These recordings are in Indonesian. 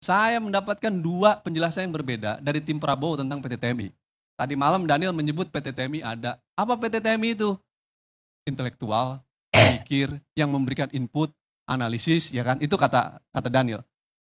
Saya mendapatkan dua penjelasan yang berbeda dari tim Prabowo tentang PT TMI. Tadi malam Daniel menyebut PT TMI ada. Apa PT TMI itu? Intelektual, pikir, yang memberikan input, analisis, ya kan? Itu kata Daniel.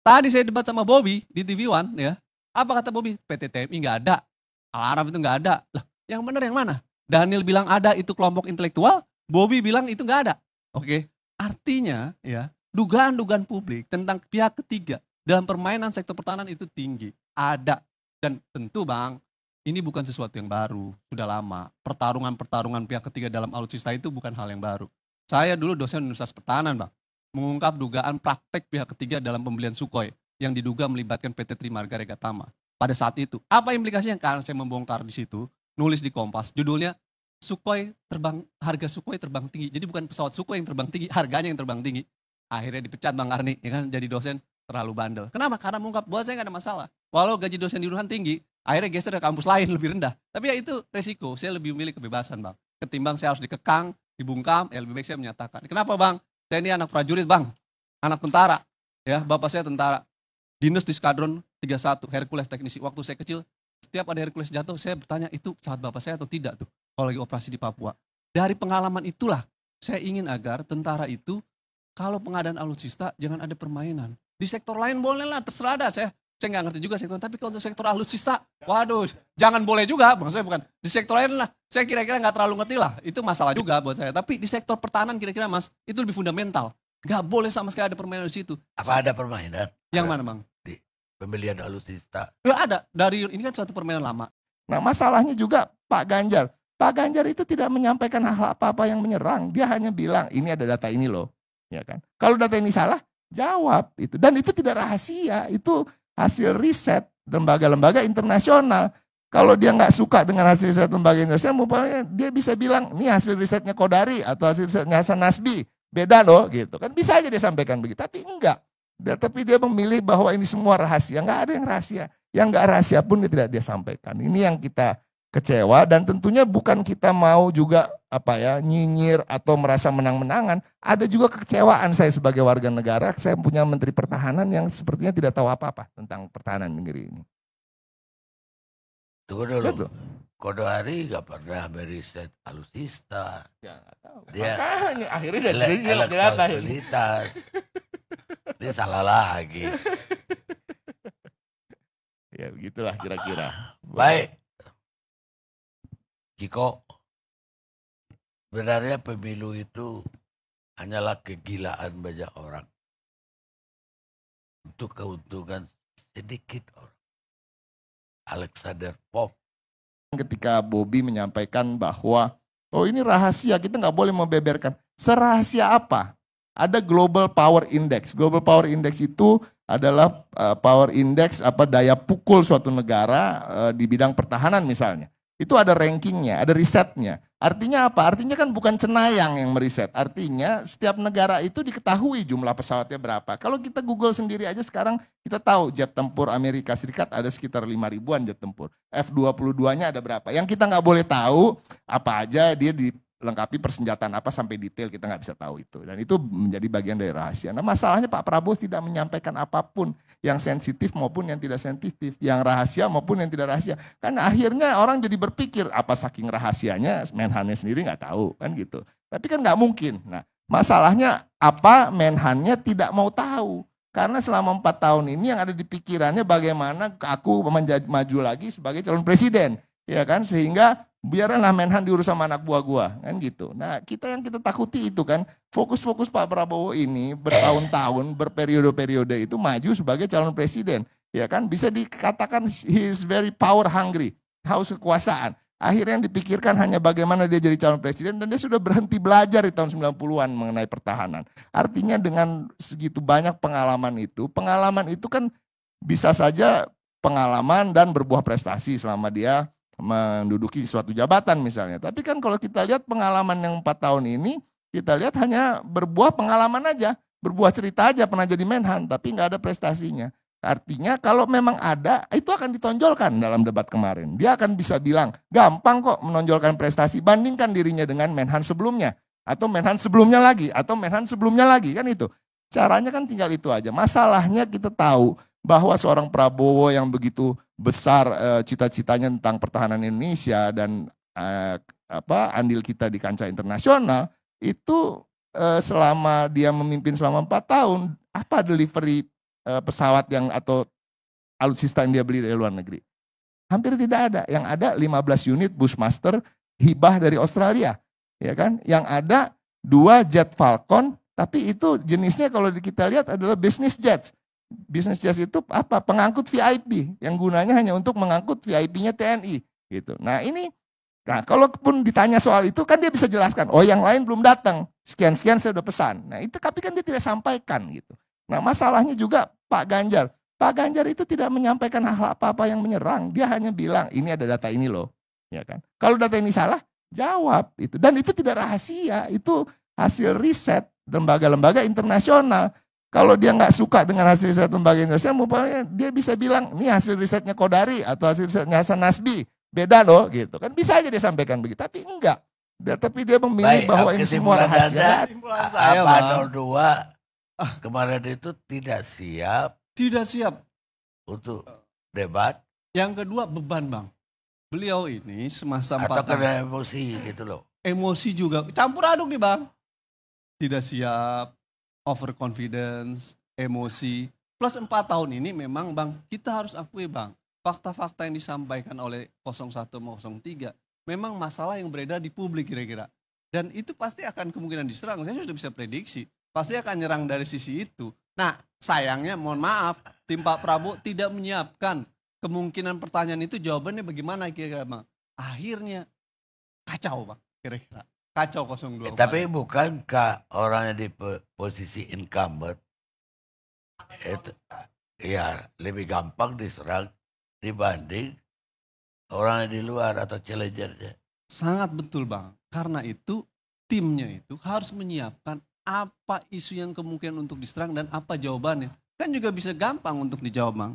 Tadi saya debat sama Bobby di TV One, ya. Apa kata Bobby? PT TMI nggak ada. Al-Araf itu nggak ada. Lah, yang benar yang mana? Daniel bilang ada, itu kelompok intelektual. Bobby bilang itu nggak ada. Oke, artinya ya dugaan-dugaan publik tentang pihak ketiga dalam permainan sektor pertahanan itu tinggi, ada. Dan tentu Bang, ini bukan sesuatu yang baru, sudah lama. Pertarungan-pertarungan pihak ketiga dalam alutsista itu bukan hal yang baru. Saya dulu dosen Universitas Pertahanan Bang, mengungkap dugaan praktek pihak ketiga dalam pembelian Sukhoi yang diduga melibatkan PT Trimarga Regatama. Pada saat itu, apa implikasinya? Karena saya membongkar di situ, nulis di Kompas, judulnya Sukhoi terbang, harga Sukhoi terbang tinggi. Jadi bukan pesawat Sukhoi yang terbang tinggi, harganya yang terbang tinggi. Akhirnya dipecat Bang Arni, ya kan, jadi dosen terlalu bandel. Kenapa? Karena mengungkap, buat saya nggak ada masalah. Walau gaji dosen di Unhan tinggi, akhirnya geser ke kampus lain lebih rendah. Tapi ya itu resiko, saya lebih memilih kebebasan Bang. Ketimbang saya harus dikekang, dibungkam, ya lebih baik saya menyatakan. Kenapa Bang? Saya ini anak prajurit Bang, anak tentara. Ya, bapak saya tentara. Dinas di Skadron 31, Hercules teknisi. Waktu saya kecil, setiap ada Hercules jatuh, saya bertanya itu pesawat bapak saya atau tidak tuh. Kalau lagi operasi di Papua. Dari pengalaman itulah, saya ingin agar tentara itu, kalau pengadaan alutsista, jangan ada permainan. Di sektor lain boleh lah, terserah dah. Saya nggak ngerti juga sektor, tapi kalau untuk sektor alutsista, waduh, jangan boleh juga. Maksudnya bukan, di sektor lain lah, saya kira-kira nggak terlalu ngerti lah. Itu masalah juga buat saya. Tapi di sektor pertahanan kira-kira Mas, itu lebih fundamental. Nggak boleh sama sekali ada permainan di situ. Apa ada permainan? Yang mana Bang? Di pembelian alutsista. Nggak ada, dari ini kan suatu permainan lama. Nah masalahnya juga Pak Ganjar. Pak Ganjar itu tidak menyampaikan hal apa-apa yang menyerang. Dia hanya bilang ini ada data ini loh. Ya kan? Kalau data ini salah, jawab itu. Dan itu tidak rahasia. Itu hasil riset lembaga-lembaga internasional. Kalau dia nggak suka dengan hasil riset lembaga internasional, dia bisa bilang ini hasil risetnya Kodari atau hasil risetnya Hasan Nasbi. Beda loh gitu. Kan bisa aja dia sampaikan begitu. Tapi enggak. Tapi dia memilih bahwa ini semua rahasia. Nggak ada yang rahasia. Yang nggak rahasia pun dia tidak dia sampaikan. Ini yang kita kecewa, dan tentunya bukan kita mau juga nyinyir atau merasa menang-menangan. Ada juga kekecewaan saya sebagai warga negara. Saya punya Menteri Pertahanan yang sepertinya tidak tahu apa-apa tentang pertahanan negeri ini. Tunggu dulu. Betul. Kodari gak pernah meriset alutsista. Ya nggak tahu. Dia makanya akhirnya jadi elektabilitas. Dia salah lagi. Ya begitulah kira-kira. Baik. Ciko, sebenarnya pemilu itu hanyalah kegilaan banyak orang. Untuk keuntungan sedikit orang. Alexander Pope. Ketika Bobby menyampaikan bahwa ini rahasia, kita nggak boleh membeberkan. Serahasia apa? Ada Global Power Index. Global Power Index itu adalah power index daya pukul suatu negara di bidang pertahanan misalnya. Itu ada rankingnya, ada risetnya. Artinya apa? Artinya kan bukan cenayang yang meriset. Artinya setiap negara itu diketahui jumlah pesawatnya berapa. Kalau kita Google sendiri aja sekarang kita tahu jet tempur Amerika Serikat ada sekitar 5 ribuan jet tempur. F-22-nya ada berapa. Yang kita nggak boleh tahu apa aja dia dilengkapi persenjataan apa sampai detail, kita nggak bisa tahu itu. Dan itu menjadi bagian dari rahasia. Nah masalahnya Pak Prabowo tidak menyampaikan apapun yang sensitif maupun yang tidak sensitif, yang rahasia maupun yang tidak rahasia. Kan akhirnya orang jadi berpikir apa saking rahasianya Menhannya sendiri nggak tahu kan gitu. Tapi kan nggak mungkin. Nah masalahnya apa Menhannya tidak mau tahu. Karena selama 4 tahun ini yang ada di pikirannya bagaimana aku maju lagi sebagai calon presiden. Ya kan, sehingga biarlah Menhan diurus sama anak buah gua kan gitu. Nah yang kita takuti itu kan fokus-fokus Pak Prabowo ini bertahun-tahun berperiode-periode itu maju sebagai calon presiden, ya kan, bisa dikatakan he is very power hungry, haus kekuasaan. Akhirnya yang dipikirkan hanya bagaimana dia jadi calon presiden, dan dia sudah berhenti belajar di tahun 90-an mengenai pertahanan. Artinya dengan segitu banyak pengalaman itu kan bisa saja pengalaman dan berbuah prestasi selama dia menduduki suatu jabatan misalnya. Tapi kan kalau kita lihat pengalaman yang 4 tahun ini, kita lihat hanya berbuah pengalaman aja, berbuah cerita aja pernah jadi Menhan, tapi nggak ada prestasinya. Artinya kalau memang ada, itu akan ditonjolkan dalam debat kemarin. Dia akan bisa bilang, gampang kok menonjolkan prestasi, bandingkan dirinya dengan Menhan sebelumnya, atau Menhan sebelumnya lagi, atau Menhan sebelumnya lagi, kan itu. Caranya kan tinggal itu aja. Masalahnya kita tahu bahwa seorang Prabowo yang begitu besar cita-citanya tentang pertahanan Indonesia dan andil kita di kancah internasional itu selama dia memimpin selama 4 tahun, apa delivery pesawat atau alutsista yang dia beli dari luar negeri? Hampir tidak ada. Yang ada 15 unit Bushmaster hibah dari Australia, ya kan? Yang ada 2 jet Falcon, tapi itu jenisnya kalau kita lihat adalah business jets. Business jets itu apa? Pengangkut VIP yang gunanya hanya untuk mengangkut VIP-nya TNI, gitu. Nah kalaupun ditanya soal itu kan dia bisa jelaskan, oh yang lain belum datang, sekian-sekian saya udah pesan. Nah itu tapi kan dia tidak sampaikan gitu. Nah masalahnya juga Pak Ganjar itu tidak menyampaikan hal apa-apa yang menyerang. Dia hanya bilang ini ada data ini loh, ya kan. Kalau data ini salah, jawab itu. Dan itu tidak rahasia, itu hasil riset lembaga-lembaga internasional. Kalau dia nggak suka dengan hasil riset lembaga internasional, mungkin dia bisa bilang ini hasil risetnya Kodari atau hasil risetnya Hasan Nasbi, beda loh, gitu kan. Bisa aja dia sampaikan begitu, tapi enggak. Tapi dia memilih bahwa ini semua rahasia. Apa 02 kemarin itu tidak siap. Tidak siap Untuk debat. Yang kedua beban Bang. Beliau ini semasa 4 Atau tahun. karena emosi gitu loh. Emosi juga. Campur aduk nih Bang. Tidak siap, overconfidence, emosi. Plus 4 tahun ini memang Bang, kita harus akui Bang. Fakta-fakta yang disampaikan oleh 01 sama 03. Memang masalah yang beredar di publik kira-kira. Dan itu pasti akan kemungkinan diserang. Saya sudah bisa prediksi. Pasti akan nyerang dari sisi itu. Nah, sayangnya mohon maaf, tim Pak Prabowo tidak menyiapkan kemungkinan pertanyaan itu jawabannya bagaimana kira-kira Bang. Akhirnya kacau Bang, kira-kira. Kacau 02. Tapi bukankah orangnya di posisi incumbent itu ya lebih gampang diserang dibanding orangnya di luar atau challengernya? Sangat betul Bang. Karena itu timnya itu harus menyiapkan apa isu yang kemungkinan untuk diserang dan apa jawabannya. Kan juga bisa gampang untuk dijawab Bang.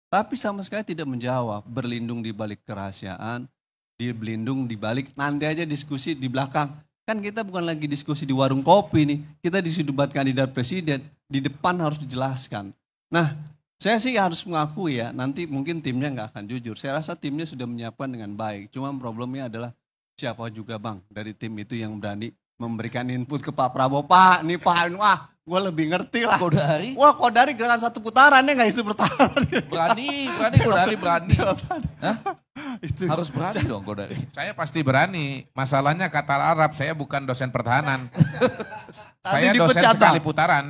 Tapi sama sekali tidak menjawab. Berlindung di balik kerahasiaan, berlindung di balik nanti aja diskusi di belakang. Kan kita bukan lagi diskusi di warung kopi nih. Kita diskusi debat kandidat presiden. Di depan harus dijelaskan. Nah saya sih harus mengakui ya, nanti mungkin timnya nggak akan jujur. Saya rasa timnya sudah menyiapkan dengan baik. Cuma problemnya adalah siapa juga Bang dari tim itu yang berani memberikan input ke Pak Prabowo. Pak, nih Pak, wah gue lebih ngerti lah. Kodari? Wah Kodari gerakan 1 putaran ya nggak isu pertahanan. Berani Kodari berani. Hah? Itu. Harus berani dong Kodari. Saya pasti berani. Masalahnya kata Arab, saya bukan dosen pertahanan. Saya Nanti dosen dipecat, sekali Bang. putaran.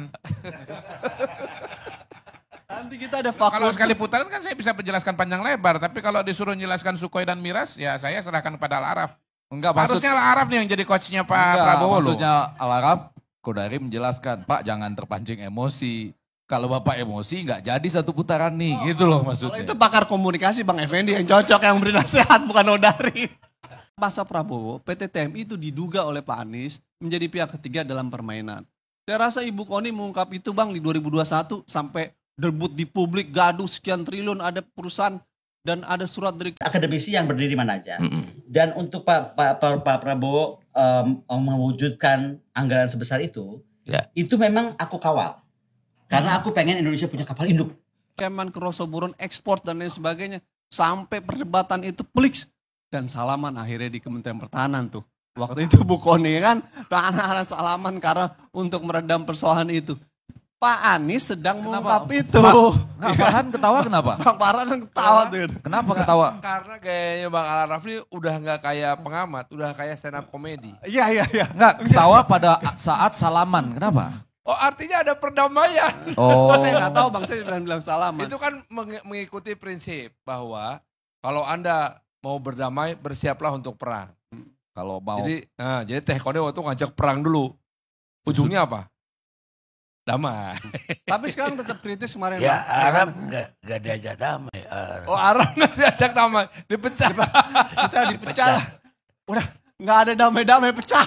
Nanti kita ada Kalau fakultas. sekali putaran kan saya bisa menjelaskan panjang lebar. Tapi kalau disuruh menjelaskan Sukhoi dan Miras, ya saya serahkan kepada Al-Araf. Enggak Harusnya Al-Araf nih yang jadi coachnya Pak Prabowo loh. maksudnya Al-Arab, Kodari menjelaskan, Pak jangan terpancing emosi. Kalau Bapak emosi nggak jadi 1 putaran nih, gitu loh Kalau maksudnya. itu pakar komunikasi Bang Effendi yang cocok yang beri nasihat bukan Kodari. Masa Prabowo, PT TMI itu diduga oleh Pak Anies menjadi pihak ketiga dalam permainan. Saya rasa Ibu Koni mengungkap itu Bang di 2021 sampai debut di publik, gaduh sekian triliun, ada perusahaan dan ada surat dari akademisi yang berdiri mana aja. Dan untuk Pak Prabowo mewujudkan anggaran sebesar itu, Ya. itu memang aku kawal. Karena aku pengen Indonesia punya kapal induk. Kemen Kerosoburon ekspor dan lain sebagainya. Sampai perdebatan itu pliks. Dan salaman akhirnya di Kementerian Pertahanan tuh. Waktu itu Bu Koni kan, anak-anak salaman karena untuk meredam persoalan itu. Pak Anies sedang mengungkap itu. Nah, Farhan ketawa kenapa? Bang Farhan ketawa tuh. Kenapa ketawa? Karena kayaknya Bang Al-Araf ini udah nggak kayak pengamat, udah kayak stand up komedi. Iya. Enggak, ketawa pada saat salaman. Kenapa? Oh artinya ada perdamaian. Oh, Saya nggak tahu Bang, saya bilang salaman. Itu kan mengikuti prinsip bahwa kalau Anda mau berdamai, bersiaplah untuk perang. kalau mau Jadi Teh Kone waktu ngajak perang dulu. Ujungnya apa? Damai. Tapi sekarang tetap kritis kemarin. Ya Bang. Arab nggak diajak damai. Oh Arab nggak diajak damai, dipecat. Kita dipecah lah. Udah nggak ada damai-damai pecah.